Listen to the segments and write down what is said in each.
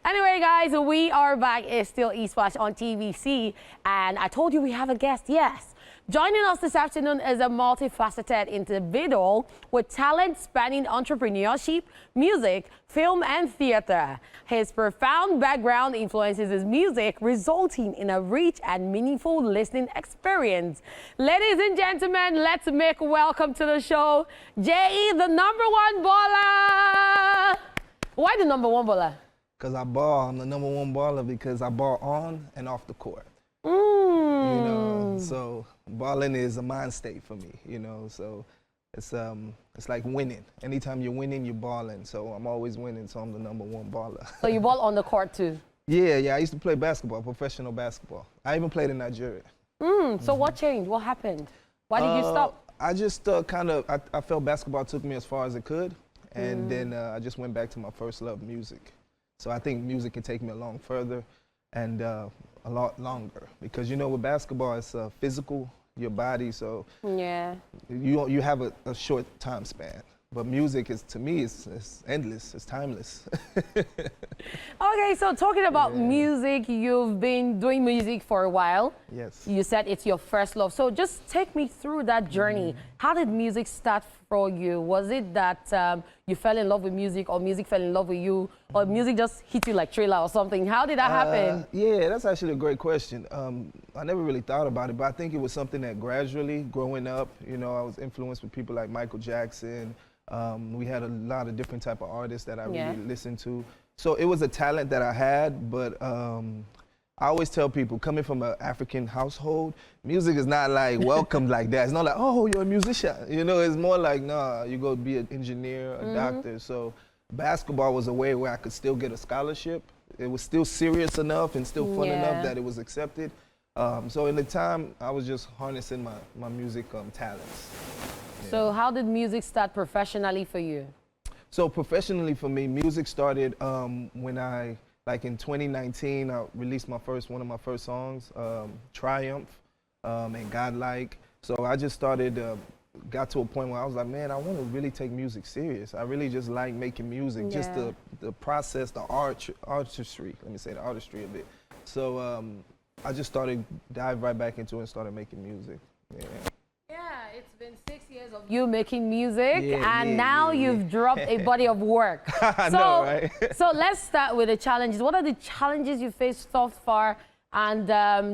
Anyway, guys, we are back. It's still Eastwash on TVC, and I told you we have a guest. Yes. Joining us this afternoon is a multifaceted individual with talent spanning entrepreneurship, music, film, and theater. His profound background influences his music, resulting in a rich and meaningful listening experience. Ladies and gentlemen, let's make welcome to the show, J.E., the #1 baller. Why the #1 baller? Because I ball. I'm the #1 baller because I ball on and off the court. You know, so balling is a mind state for me, you know, so it's like winning. Anytime you're winning, you're balling. So I'm always winning, so I'm the #1 baller. So you ball on the court too? Yeah, I used to play basketball, professional basketball. I even played in Nigeria. So what changed? What happened? Why did you stop? I just I felt basketball took me as far as it could, and then I just went back to my first love, music. So I think music can take me a long further and a lot longer, because you know with basketball it's physical, your body, so Yeah. you have a short time span. But music is, to me, it's endless, it's timeless. Okay, so talking about music, you've been doing music for a while. Yes. You said it's your first love. So just take me through that journey. How did music start for you? Was it that you fell in love with music, or music fell in love with you, or music just hit you like Thriller or something? How did that happen? Yeah, that's actually a great question. I never really thought about it, but I think it was something that gradually, growing up, you know, I was influenced with people like Michael Jackson. We had a lot of different type of artists that I really listened to. So it was a talent that I had, but I always tell people, coming from an African household, music is not like welcomed like that. It's not like, oh, you're a musician. You know, it's more like, nah, you go be an engineer, a doctor. So basketball was a way where I could still get a scholarship. It was still serious enough and still fun enough that it was accepted. So in the time, I was just harnessing my music talents. So how did music start professionally for you? So professionally for me, music started when like in 2019, I released one of my first songs, Triumph and Godlike. So I just got to a point where I was like, man, I want to really take music serious. I really just like making music, just the process, the artistry, let me say the artistry of it. So I just dive right back into it and started making music. Yeah, it's been 6 years of you making music, and now you've dropped a body of work. I know, right? So let's start with the challenges. What are the challenges you faced so far? And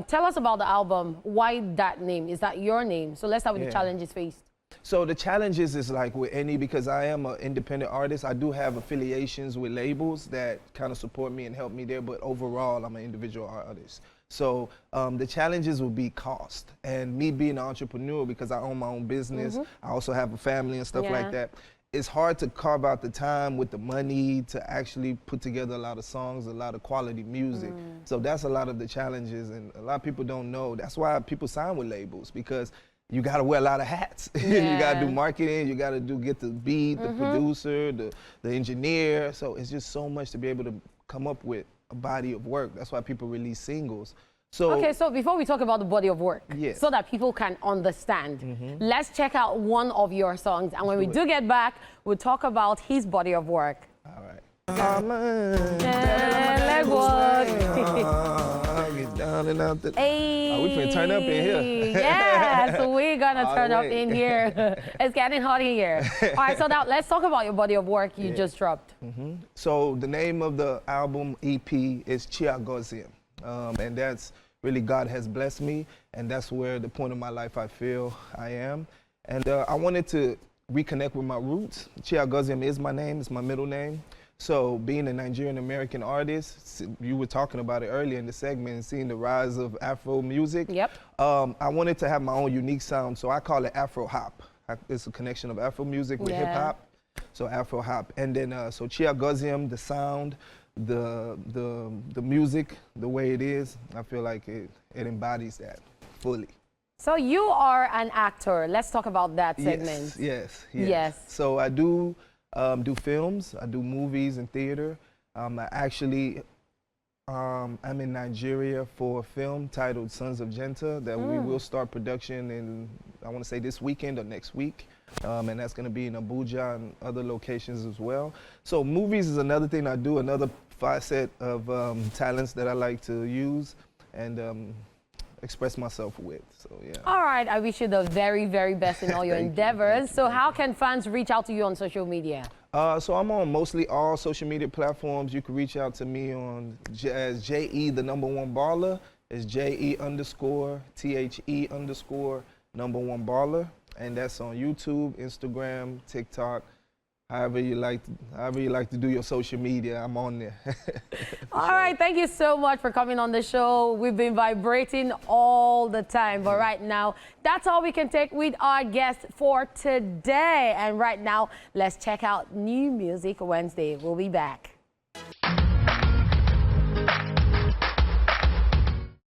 tell us about the album. Why that name? Is that your name? So let's start with the challenges faced. So the challenges is like with any, because I am an independent artist, I do have affiliations with labels that kind of support me and help me there, but overall I'm an individual artist. So the challenges will be cost, and me being an entrepreneur, because I own my own business, I also have a family and stuff like that. It's hard to carve out the time with the money to actually put together a lot of songs, a lot of quality music. So that's a lot of the challenges, and a lot of people don't know. That's why people sign with labels, because you got to wear a lot of hats. You got to do marketing, you got to get the beat, the producer, the engineer. So it's just so much to be able to come up with a body of work. That's why people release singles. So okay, so before we talk about the body of work, so that people can understand, let's check out one of your songs. And when we do get back, we'll talk about his body of work. All right. Leg work. Get down and out the... Hey. We finna turn up in here. Yeah, so we're gonna turn up in here. It's getting hot in here. All right, so now let's talk about your body of work you just dropped. So the name of the album EP is Chiagoziem. And that's really, God has blessed me, and that's where the point of my life I feel I am. And I wanted to reconnect with my roots. Chiagoziem is my name, it's my middle name. So being a Nigerian American artist, you were talking about it earlier in the segment, and seeing the rise of Afro music. I wanted to have my own unique sound, so I call it Afro Hop. It's a connection of Afro music with hip hop, so Afro Hop. And then so Chiagoziem, the sound, the music, the way it is, I feel like it embodies that fully. So you are an actor. Let's talk about that segment. Yes. So I do films, I do movies and theater. I'm in Nigeria for a film titled Sons of Genta that we will start production in, I want to say this weekend or next week. And that's going to be in Abuja and other locations as well. So movies is another thing I do, another facet of talents that I like to use and express myself with. So yeah. All right, I wish you the very, very best in all your Thank you, endeavors. thank you, So thank how can fans reach out to you on social media? So I'm on mostly all social media platforms. You can reach out to me on as JE, the #1 baller. It's JE_THE_1 baller. And that's on YouTube, Instagram, TikTok, however you like to do your social media, I'm on there. All right, thank you so much for coming on the show. We've been vibrating all the time, but right now, that's all we can take with our guest for today. And right now, let's check out New Music Wednesday. We'll be back.